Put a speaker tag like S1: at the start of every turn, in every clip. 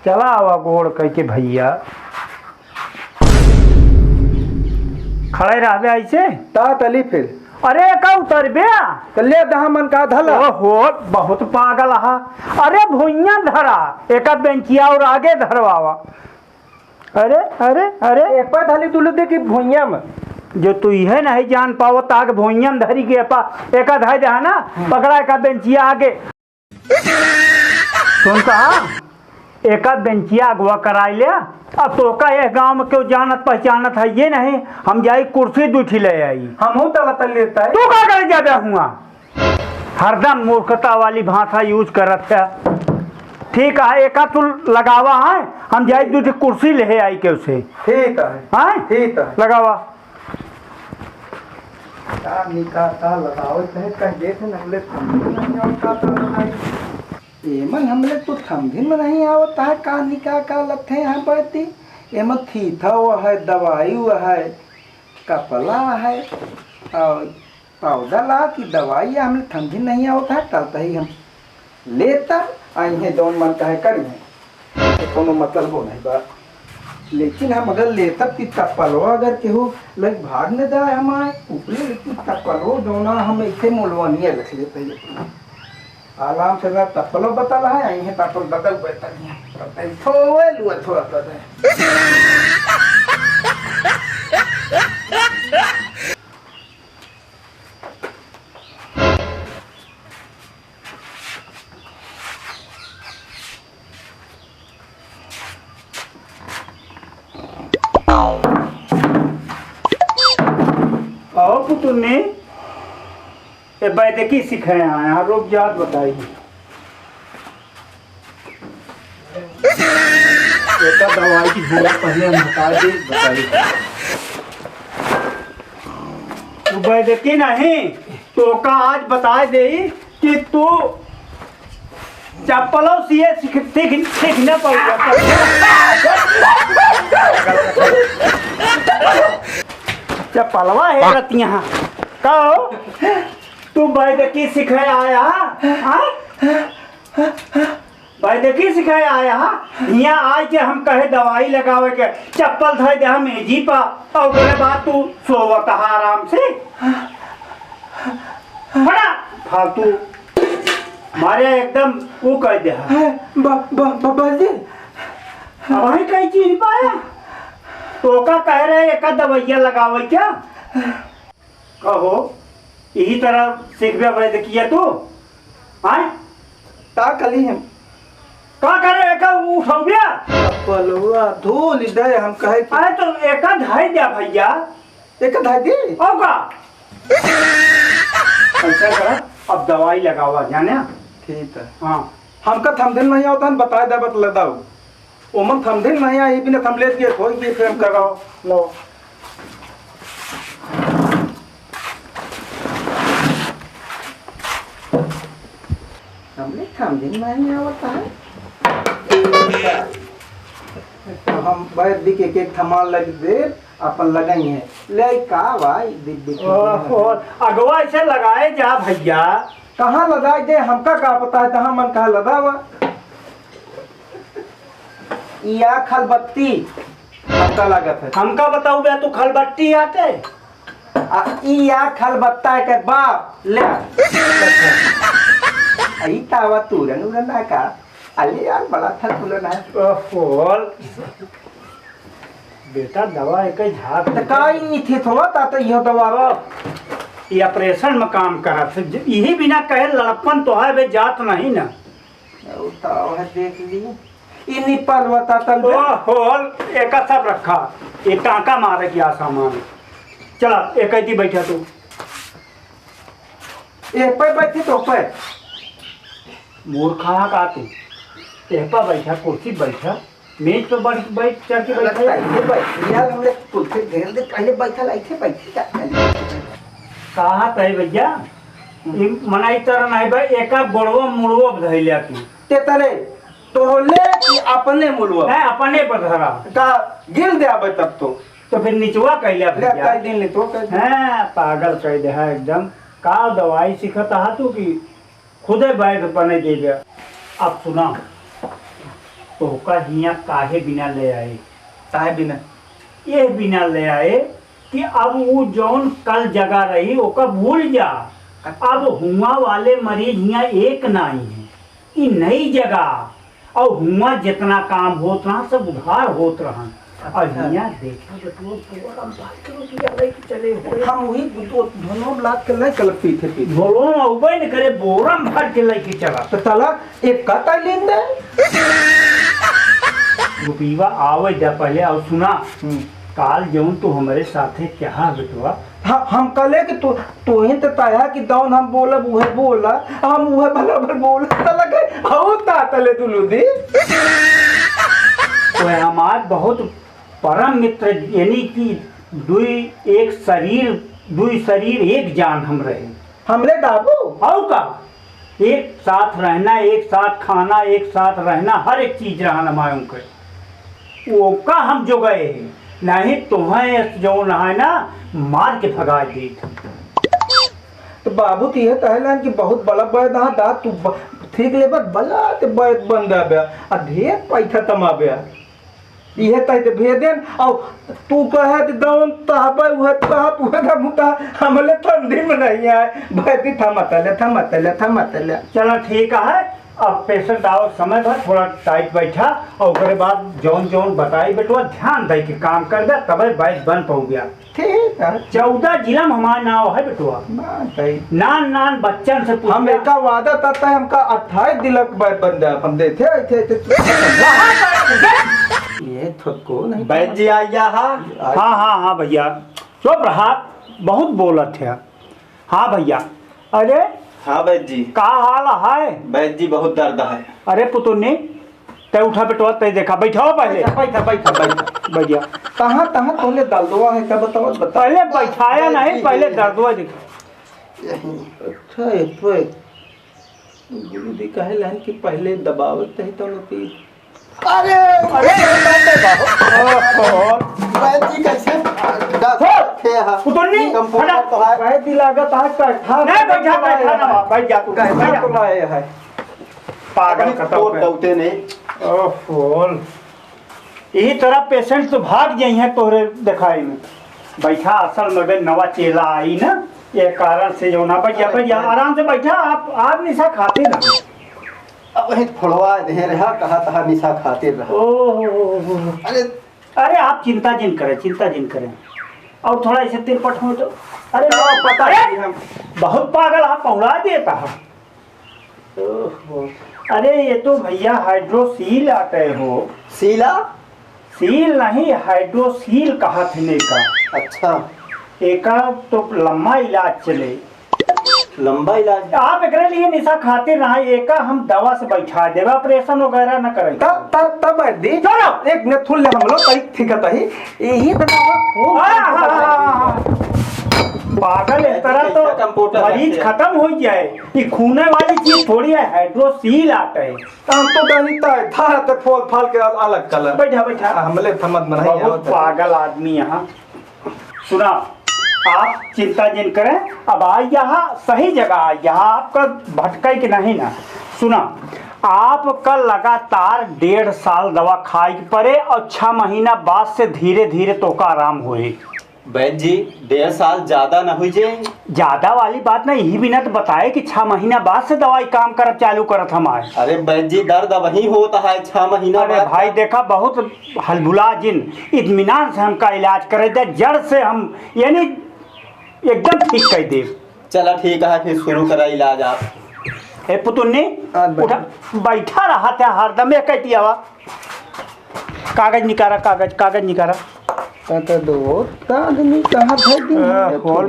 S1: चला आवा गोड़ कह के भैया खड़े रहबे ऐसे
S2: ता तली फिर
S1: अरे का उतर बे
S2: ले दहा मन का धला
S1: ओहो बहुत पागल हा अरे भुइया धरा एक बेंचिया और आगे धरवावा अरे अरे अरे
S2: एपा धली तुले दे कि भुइया में
S1: जो तू यह नहीं जान पाओ ताक भुइया में धरी के एक धाय दे ना पकड़ा एक बेंचिया आगे सुन कहा एक बेंचिया अगवा कराई लिया अब तो का यह गांव में क्यों जानत पहचानत है ये नहीं हम जाई कुर्सी दूठी ले आई
S2: हम हूं तला तल लेता है
S1: तू का करे ज्यादा हुआ हरदम मूर्खता वाली भाषा यूज करत है ठीक है एक तू लगावा है हम जाई दूठी कुर्सी ले आई के उसे
S2: ठीक है ठीक है
S1: लगावा
S2: का निकाता लगाओ चाहे कह दे थे हमले नहीं आवता लगाई एमन हमले तो समझ में नहीं आवता है का निका का लथे यहाँ पड़ती एमन थीथा हुआ है दवाई हुआ है कपला है और पाउडर ला की दवाई हमले समझ नहीं आवता है चलता ही हम लेता आई है जौन मन का है करी है तो कोनो मतलब हो नहीं बा लेकिन हम अगर लेता कि तपलो अगर केहू लग भाग न जाए हमारे ऊपरी लेकिन तपलो जो ना हम इसे मोलवानिया रख लेते हैं आराम से ना तपलो बता है आई है तपल बदल बैठा है थोड़ा लुआ थोड़ा है
S1: पुतुन्नी बैठकी सिखाए यहाँ रुक जात बताइए दवाई की झोला पहले हम बता दे बताइए तू बैठकी नहीं तो का आज बता दे कि तू चप्पलों से सीखने पड़ेगा चप्पलवा है रतिया कहो तू बैठकी सिखाए आया बैठकी सिखाए आया यहाँ आज के हम कहे दवाई लगावे के चप्पल धर दे हम जी पा और उसके बाद तू सोवत आराम से बड़ा फालतू मारे एकदम वो कह दे
S2: बाबाजी
S1: वही कहीं चीज पाया तो का कह रहे एक दवाइया लगावे क्या कहो यही तरह सीखबे बैठ किया तू आए
S2: ता कली हम
S1: का करे एक उठौबिया
S2: पलवा धोल दे हम कहे
S1: अरे तो एक धाई दिया भैया
S2: एक धाई दे
S1: ओ का ऐसा कर अब दवाई लगावा जाने
S2: ठीक है
S1: हाँ
S2: हमका थमदिन नहीं होता बता दे बत लदाओ ओमन थमदिन नहीं आई बिना थमलेट के खोई के फिर हम कराओ लो हमने थमदिन नहीं होता है तो हम बैठ दी के एक थमाल लग दे अपन लगाई है ले का भाई दिख
S1: अगवा ऐसे लगाए जा भैया
S2: कहाँ लगाए दे हमका का पता है कहाँ मन कहाँ लगावा या खलबत्ती हमका लागत है
S1: हमका बताऊ बे तू खलबट्टी आते
S2: या खलबत्ता के बाप ले आई तावा तुरन उरन का अले यार बड़ा था तुरन है
S1: ओहो बेटा दवा एक झाग
S2: तो काई थी थोड़ा ता तो यो दवा
S1: ये ऑपरेशन में काम करत यही बिना कहे लड़पन तो है बे जात नहीं ना
S2: उताव है देख ली इन्हीं पर बता तल
S1: ओहो एक सब रखा एक टांका मारे किया सामान चला एक ही बैठा तू
S2: एक पे बैठी तो पे
S1: मूर्खा का तू एक पर बैठा कुर्सी बैठा मेज पे बैठ चढ़ के बैठा
S2: यार हमने कुर्सी घेर दे पहले बैठा ऐसे बैठी
S1: कहा तय भैया मनाई तरह नहीं भाई एक गोड़वो मुड़वो धैलिया तू
S2: ते तरे तोले कि अपने मुलवा
S1: नहीं अपने पर धरा
S2: का गिर दे अब तब तो
S1: फिर निचवा कहलिया भैया
S2: कई दिन ले तो कह
S1: हैं पागल कह दे है एकदम का दवाई सीखता हा तू कि खुदे बैठ बने दे गया अब सुना तोहका हियाँ काहे बिना ले आए?
S2: काहे बिना?
S1: ये बिना ले आए कि अब वो जौन कल जगह रही ओका भूल जा। अब हुआ वाले मरीज यहाँ एक नहीं है, ये नई जगह और हुआ जितना काम होत रहा सब उधार होत रहा। और यहाँ देखा बटुआ पूरा बात करो कि अलग चले हो।
S2: हम वही दोनों लाख के नहीं चलत पीते पीते
S1: बोलो उबे न करे बोरम भर के लेके चला।
S2: तो साला एक काटा लेन दे
S1: रुपीवा आवे जा पहले। और सुना काल जौन तू हमारे साथे क्या बेटवा?
S2: हम कले कि तू ही तो ताया कि दौन हम बोलब उहे बोला, हम उहे बराबर बोला लगे हो तातले तू लुदी।
S1: तो हमार बहुत परम मित्र, यानी कि दुई शरीर एक जान हम रहे।
S2: हमरे बाबू
S1: और का एक साथ रहना, एक साथ खाना, एक साथ रहना, हर एक चीज रहना मायूं के वो का हम जो गए नहीं तुम्हें जो है ना मार के भगा दी।
S2: तो बाबू तो ये कहलन कि बहुत बड़ा बैद हाँ दा तू ठीक ले बस बला ते बैद बन जाबे आ ढेर पैसा तमाबे ये तय ते भेदेन। और तू कहे कि दौन तहबे उहे तहत उहे का मुता हमले ठंडी में नहीं आए बैदी थमतले।
S1: चलो ठीक है, अब पेशेंट आओ समय भर थोड़ा टाइट बैठा और उसके बाद जौन जौन बताई बेटवा ध्यान दे के काम कर दे तब बैच बन पाऊ गया।
S2: ठीक है
S1: 14 जिला में हमारा नाव है बेटवा। नान नान बच्चन से
S2: हम का वादा करता है हमका 28 दिलक बैठ बन जाए हम देते ये थको नहीं
S3: बैठ जी आइया।
S1: हाँ भैया चुप रहा, बहुत बोलत है। हाँ भैया। अरे
S3: हाँ बैठ जी,
S1: का हाल है?
S3: बैठ जी बहुत दर्द है।
S1: अरे पुतुन्नी तय उठा बेटवा, तय देखा बैठाओ पहले।
S2: बैठा
S1: भैया
S2: कहाँ तोले दल दुआ है क्या बताओ बता।
S1: पहले बैठाया नहीं, पहले दर्दवा देखा।
S2: अच्छा तो गुरुजी कहे लाइन कि पहले दबावत है तो लोग
S3: अरे
S1: अरे
S3: बैठ जी कैसे
S1: पुतुन्नी
S3: कंपाउंडर तो है।
S2: बैठ दी लागत आज का
S1: नहीं बैठा ना बैठ जा तू।
S2: कैसा तो लाए है
S1: पागल
S3: कोट दौते नहीं।
S1: ओहो यही तरह पेशेंट तो भाग जाई हैं तोहरे दिखाई में। बैठा असल में नवा चेला आई ना, ये कारण से जो ना बैठा आराम से बैठा। आप निशा खाते ना?
S3: अब वही फुलवा दे रहा कहा तहा निशा खाते रहा।
S1: ओह
S3: अरे
S1: आप चिंता जिन करें और थोड़ा ऐसे तिरपट हो तो। अरे
S3: पता नहीं हम
S1: बहुत पागल आप पहुँचा देता है। अरे ये तो भैया हाइड्रोसील आते हो।
S3: सीला
S1: सील नहीं, हाइड्रोसील कहा थे का।
S3: अच्छा
S1: एक तो लम्बा इलाज चले।
S3: लंबा इलाज
S1: आप एक लिए निशा खाते रहा, एक हम दवा से बैठा देवा, ऑपरेशन वगैरह न करें।
S2: तब दी
S1: चलो
S2: एक ने थुल हम लोग कई ठिकत है यही
S1: पागल इस तरह तो मरीज खत्म हो जाए। ये खूने वाली चीज थोड़ी है, हाइड्रोसील आता है।
S2: हम तो डरता है था तो फोल फाल के अलग कलर
S1: बैठा
S2: हमले थमत नहीं।
S1: बहुत पागल आदमी यहाँ। सुना आप चिंता जिन करें, अब आई यहाँ सही जगह, यहाँ आपका भटकाई के नहीं ना। सुना आपका लगातार 1.5 साल दवा खाई पड़े और 6 महीना बाद से धीरे धीरे तो का आराम होए।
S3: बैठ जी 1.5 साल ज्यादा न हुई जे।
S1: ज्यादा वाली बात नहीं, ही बिना तो बताए कि 6 महीना बाद से दवाई काम करब चालू करत हमारे।
S3: अरे बैठ जी दर्द वही होता है 6 महीना।
S1: अरे भाई देखा बहुत हलभुला जिन इत्मीनान से हमका इलाज करे दे, जड़ से हम यानी एकदम ठीक कर दे।
S3: चला ठीक है फिर शुरू करा इलाज आप।
S1: ए पुतुन्नी उठा, बैठा रहा था हरदम कहती आवा। कागज निकारा, कागज निकारा।
S2: आदमी कहाँ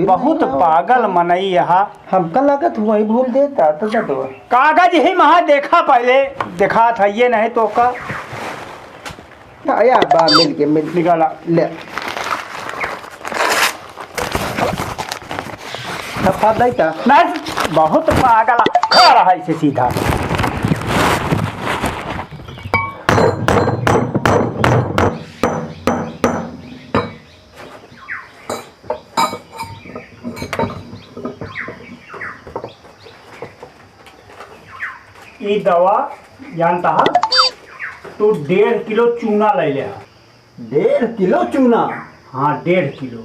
S1: बहुत पागल मनई यहाँ।
S2: हमका लागत हुआ ही भूल देता तो दो
S1: कागज ही महा देखा पहले देखा था, ये नहीं तो का
S2: आया बा मिल
S1: निकाला
S2: ले देता।
S1: नहीं बहुत पागल खा रहा है इसे सीधा। ये दवा जानता है तू 1.5 किलो चूना ले ले।
S3: 1.5 किलो चूना?
S1: हाँ 1.5 किलो।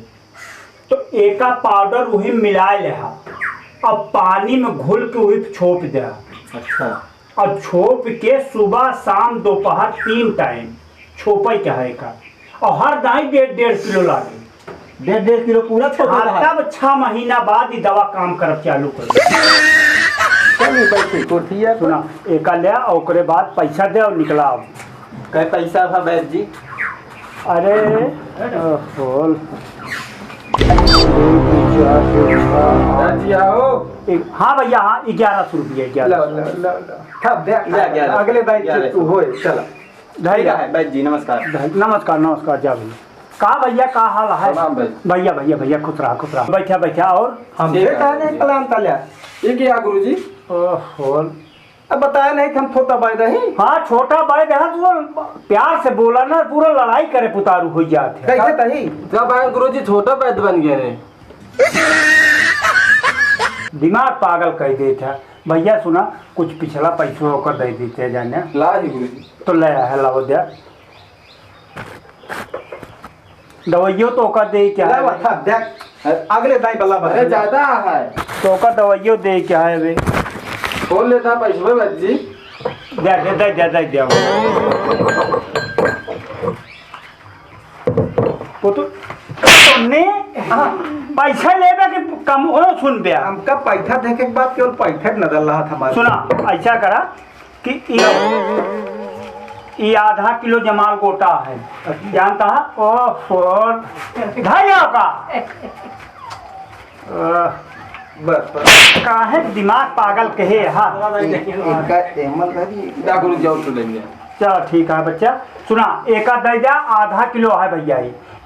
S1: तो एका पाउडर वही मिला ले, अब पानी में घुल के वही छोप दे।
S3: अच्छा।
S1: और छोप के सुबह शाम दोपहर 3 टाइम छोपे के है का, और हर दाई 1.5 किलो लागे।
S3: 1.5 किलो पूरा छोड़?
S1: हाँ, तब 6 महीना बाद ही दवा काम कर चालू कर।
S3: चलिए बैठे कुर्सिया
S1: सुना, एका ले और ओकरे बाद पैसा दे और निकला। अब
S3: कै पैसा था वैद्य जी?
S1: अरे बोल
S2: जी आओ।
S1: हाँ भैया, हाँ 1100 रुपये। 11
S2: अगले दाई तू होए चला।
S1: धैर्य
S3: है वैद्य जी, नमस्कार।
S1: नमस्कार नमस्कार। जा भैया, का भैया का हाल है? भैया भैया भैया खुश रहा खुश रहा। बैठा बैठा। और
S2: हम कलाम ताल्या ये क्या गुरुजी?
S1: ओहो,
S2: अब बताया नहीं कि हम छोटा भाई रही।
S1: हाँ छोटा भाई रहा तो प्यार से बोला ना, पूरा लड़ाई करे पुतारू हो जाते।
S2: कैसे तही?
S4: जब आए गुरुजी छोटा वैद्य बन गए रे।
S1: दिमाग पागल कह देता भैया। सुना, कुछ पिछला पैसा होकर दे देते जाने।
S4: ला ही गुरुजी।
S1: तो ले है लाओ दे दवाइयों तो का दे क्या है?
S2: अगले दाई बल्ला
S4: अरे ज्यादा है
S1: तो का दवाइयों दे क्या है वे?
S4: खोल लेता पैसे में वैद्य जी।
S1: दे दे दे दे दे दे वो तो तुमने पैसा लेबे कि कम हो सुन पे।
S2: हमका पैसा देखे के बाद केवल पैसा नजर रहा था हमारा।
S1: सुना, ऐसा करा कि ये आधा किलो जमाल गोटा है, जानता है? ओह ढाई का
S2: बस
S1: काहे दिमाग पागल कहे। हाँ
S4: क्या गुरुजी और तो लेंगे।
S1: चलो ठीक है बच्चा। सुना, एक दे जा, आधा किलो है भैया।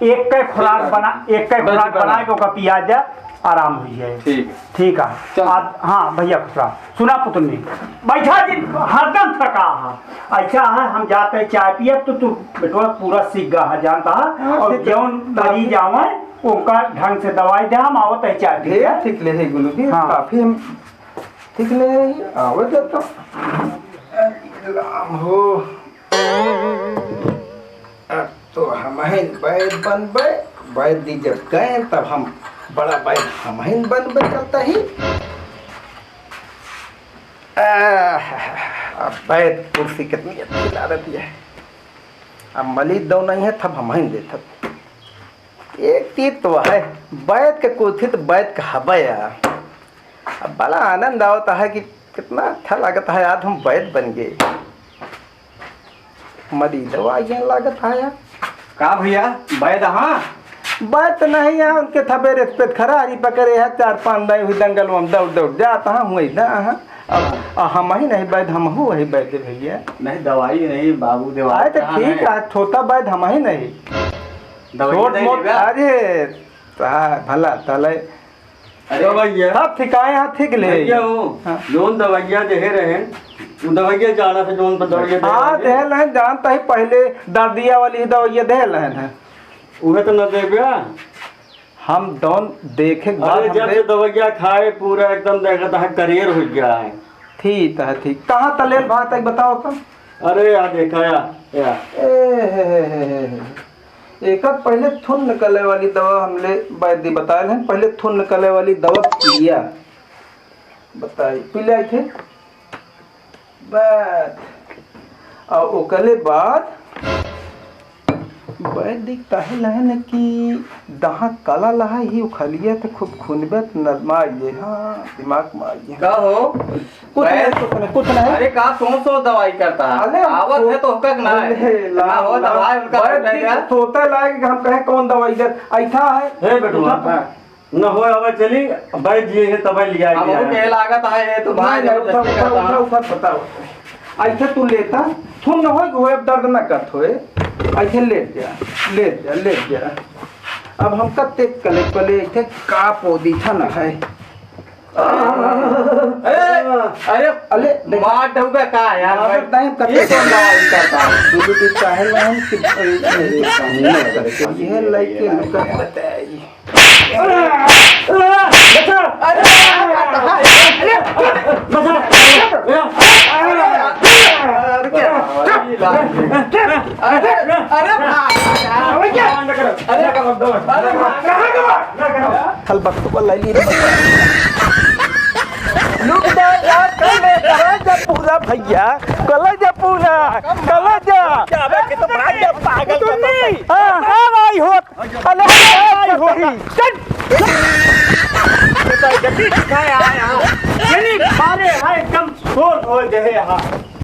S1: एक का खुराक बना के ओका पिया जा, आराम हो जाए। ठीक है। हाँ भैया खुश रहा। सुना पुतनी, बैठा जी हरदम थका है। ऐसा है, हम जाते हैं चाय पिए तो तू बेटवा पूरा सीख गया है, जानता है? और जौन मरीज आवे उनका ढंग से दवाई दे, हम आवत है चाय पिए।
S2: ठीक ले है गुरुजी।
S1: हाँ।
S2: काफी हम ठीक ले आवत तो राम हो। अब तो हम वैद्य बनबे। वैद्य जब गए तब हम बड़ा वैद्य हम बनबे करता ही। अब वैद्य कुर्सी कितनी अच्छी ला रही है। अब मलिक दो नहीं है तब हम देता। एक चीज तो है, वैद्य के कुर्सी तो वैद्य का हवा यार। अब बड़ा आनंद आता है कि कितना अच्छा लगता है आज हम वैद्य बन गए। मरीज दवाइयाँ लागत है यार।
S3: का भैया वैद्य? हाँ
S2: वैद्य नहीं है, उनके थबेरे पे खरारी पकड़े है, 4-5 दाई हुई दंगल में दौड़ दौड़ जाता हाँ हुई ना। अब हम ही नहीं वैद्य, हम हूँ वही वैद्य भैया।
S3: नहीं दवाई नहीं बाबू, दवाई
S2: तो ठीक है, छोटा वैद्य हम ही नहीं, छोट मोट। अरे भला तले
S3: अरे भैया
S2: सब ठिकाए यहाँ ठीक ले।
S3: जोन दवाइया दे रहे दवाइया जाना से जोन दवाइया
S2: हाँ दे रहे जानता ही, पहले दर्दिया वाली दवाइया दे रहे हैं।
S3: उहे तो न देबे
S2: हम दोन देखे
S3: अरे जब से दवाइया खाए पूरा एकदम देखता है करियर हो गया है।
S2: ठीक है ठीक। कहाँ तलेल भात तक बताओ तो।
S3: अरे यार देखा या
S2: एक पहले थुन निकले वाली दवा हमने वैद्य बताए हैं। पहले थुन निकले वाली दवा पिया बताई पिले थे बस। और ओकले बाद वैद्य कहे लहन कि दहा काला लहा ही उखलिए तो खूब खूनबे नरमाइए। हाँ दिमाग में आइए।
S4: का हो
S2: कुछ नहीं।
S4: अरे का सो दवाई करता है।
S2: अरे
S4: आवत है तो हुक्क ना है ना हो दवाई उनका
S2: सोते लायक हम कहे कौन दवाई दे ऐसा है।
S3: हे बेटुआ न हो अब चली बैठ जी है तब लिया
S4: अब वो के लागत है ये तो भाई
S2: बताओ ऐसे तू लेता थुन न हो दर्द न करत होए। ऐसे लेट जा। अब हम कते कले कले ऐसे का पोजीशन है।
S4: अरे अरे मार डूबे का यार
S2: नहीं
S4: ये कौन दवाई करता है।
S2: दूध भी चाहे ना हम कि ये लइके लुका बताई।
S4: अरे
S1: कहाँ गवा
S2: कल वक्त को ले लिए लुक जा यार कल जा पूरा भैया कल जा पूरा कल जा
S1: अबे कि तो भाग जा पागल
S2: तू नहीं हां भाई होत अरे भाई होही चल
S1: ये तो जल्दी दिखाया यहाँ ये नहीं मारे हाँ एकदम शोर हो गए यहाँ